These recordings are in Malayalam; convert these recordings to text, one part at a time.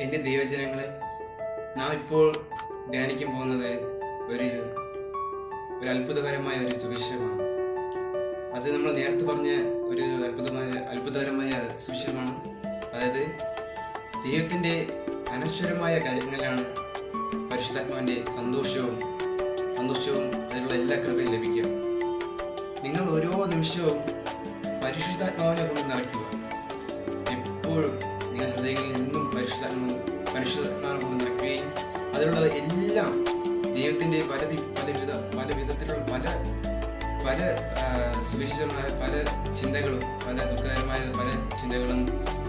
എൻ്റെ ദൈവജനങ്ങളെ, നാം ഇപ്പോൾ ധ്യാനിക്കാൻ പോകുന്നത് ഒരു അത്ഭുതകരമായ ഒരു സുവിശേഷമാണ്. അത് നമ്മൾ നേരത്തെ പറഞ്ഞ ഒരു അത്ഭുതകരമായ സുവിശേഷമാണ്. അതായത് ദൈവത്തിൻ്റെ അനശ്വരമായ കാര്യങ്ങളിലാണ് പരിശുദ്ധാത്മാവിൻ്റെ സന്തോഷവും അതിലുള്ള എല്ലാ കൃപയും ലഭിക്കുക. നിങ്ങൾ ഓരോ നിമിഷവും പരിശുദ്ധാത്മാവിനെ കൊണ്ട് നിറയ്ക്കുക. എപ്പോഴും നിങ്ങൾ ഹൃദയങ്ങളിൽ നിന്നും പരിശുദ്ധാത്മാവിനെ കൊണ്ട് നിറയ്ക്കുകയും അതിലുള്ള എല്ലാം ദൈവത്തിൻ്റെ പല വിധത്തിലുള്ള പല സുവിശേഷമായ പല ചിന്തകളും, പല ദുഃഖകരമായ പല ചിന്തകളും,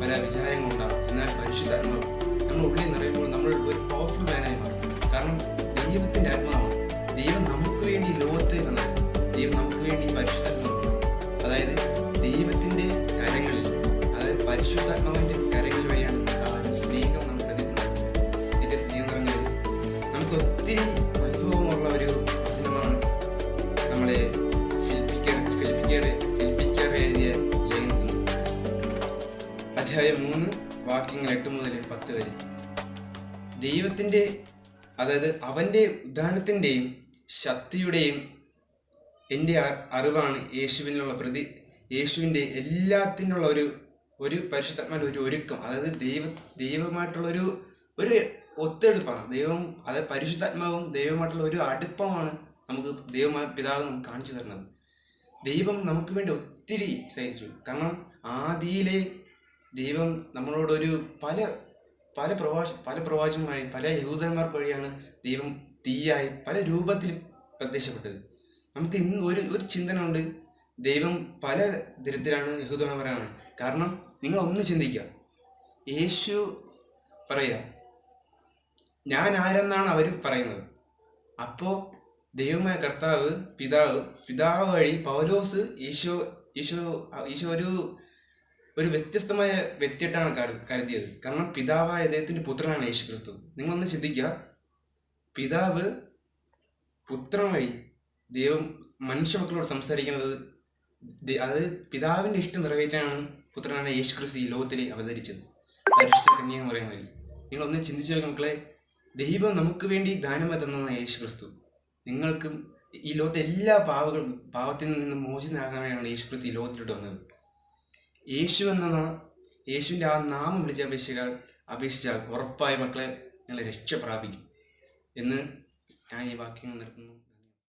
പല വിചാരങ്ങളും ഉണ്ടാകും. എന്നാൽ പരിശുദ്ധാത്മാവ് നമ്മൾ ഉള്ളിൽ നിറയുമ്പോൾ നമ്മൾ ഒരു പവർഫുൾ മാനായി മാറും. കാരണം ദൈവത്തിൻ്റെ ആത്മാവാണ്. ദൈവം നമുക്ക് വേണ്ടി ലോകത്തെ വന്നത്, ദൈവം നമുക്ക് വേണ്ടി പരിശുദ്ധാത്മാവാണ്. അതായത് ദൈവത്തിൻ്റെ കരങ്ങളിൽ, അതായത് പരിശുദ്ധാത്മാവിൻ്റെ കരങ്ങളിൽ വഴിയാണ് ആ ഒരു സ്നേഹം നമ്മൾ പ്രതിഫലിക്കുന്നത്. ഇതിൻ്റെ സ്നേഹം എന്ന് പറഞ്ഞാൽ നമുക്ക് ഒത്തിരി അനുഭവമുള്ള ഒരു വചനമാണ് നമ്മളെ ഫിലിപ്പിക്കർ എഴുതിയ ലേഖനത്തിൽ അധ്യായം 3 വാക്യങ്ങൾ 8 മുതൽ 10 വരെ. ദൈവത്തിൻ്റെ, അതായത് അവൻ്റെ ഉദ്ധാനത്തിൻ്റെയും ശക്തിയുടെയും എൻ്റെ അറിവാണ് യേശുവിൻ്റെ എല്ലാത്തിനുള്ള ഒരു പരിശുദ്ധാത്മാവിൻ്റെ ഒരു ഒരുക്കം. അതായത് ദൈവമായിട്ടുള്ള ഒരു ഒത്തെടുപ്പാണ്. അതായത് പരിശുദ്ധാത്മാവും ദൈവമായിട്ടുള്ള ഒരു അടുപ്പമാണ് നമുക്ക് പിതാവ് നമുക്ക് കാണിച്ചു തരുന്നത്. ദൈവം നമുക്ക് വേണ്ടി ഒത്തിരി സഹിച്ചു. കാരണം ആദിയിലെ ദൈവം നമ്മളോടൊരു പല പ്രവാചകന്മാരും പല യഹൂദന്മാർക്ക് വഴിയാണ് ദൈവം തീയായി പല രൂപത്തിൽ പ്രത്യക്ഷപ്പെട്ടത്. നമുക്ക് ഇന്ന് ഒരു ചിന്തന ഉണ്ട്, ദൈവം പല തരത്തിലാണ് യഹൂദന്മാരാണ്. കാരണം നിങ്ങൾ ഒന്ന് ചിന്തിക്കുക, യേശു പറയുക ഞാൻ ആരെന്നാണ് അവർ പറയുന്നത്. അപ്പോൾ ദൈവമായ കർത്താവ് പിതാവ് വഴി പൗലോസ് ഈശോ ഒരു വ്യത്യസ്തമായ വ്യക്തിയായിട്ടാണ് കരുതിയത്. കാരണം പിതാവായ ദൈവത്തിൻ്റെ പുത്രനാണ് യേശു ക്രിസ്തു. നിങ്ങളൊന്ന് ചിന്തിക്കുക, പിതാവ് പുത്രൻ വഴി ദൈവം മനുഷ്യമക്കളോട് സംസാരിക്കുന്നത്, അതായത് പിതാവിൻ്റെ ഇഷ്ടം നിറവേറ്റാനാണ് പുത്രനാണ് യേശു ക്രിസ്തു ഈ ലോകത്തിൽ അവതരിച്ചത്, പരിശുദ്ധ കന്യക മറിയം വഴി. നിങ്ങളൊന്ന് ചിന്തിച്ചു നോക്കുക മക്കളെ, ദൈവം നമുക്ക് വേണ്ടി ദാനമായി തന്നതാണ് യേശു ക്രിസ്തു. നിങ്ങൾക്കും ഈ ലോകത്തെ എല്ലാ പാവത്തിൽ നിന്നും മോചിതനാകാനാണ് യേശു ക്രിസ്തു ഈ ലോകത്തിലോട്ട് വന്നത്. യേശുവിൻ്റെ ആ നാമം അപേക്ഷിച്ചാൽ ഉറപ്പായ മക്കളെ നിങ്ങൾ രക്ഷ പ്രാപിക്കും എന്ന് ഞാൻ ഈ വാക്യങ്ങൾ നിർത്തുന്നു.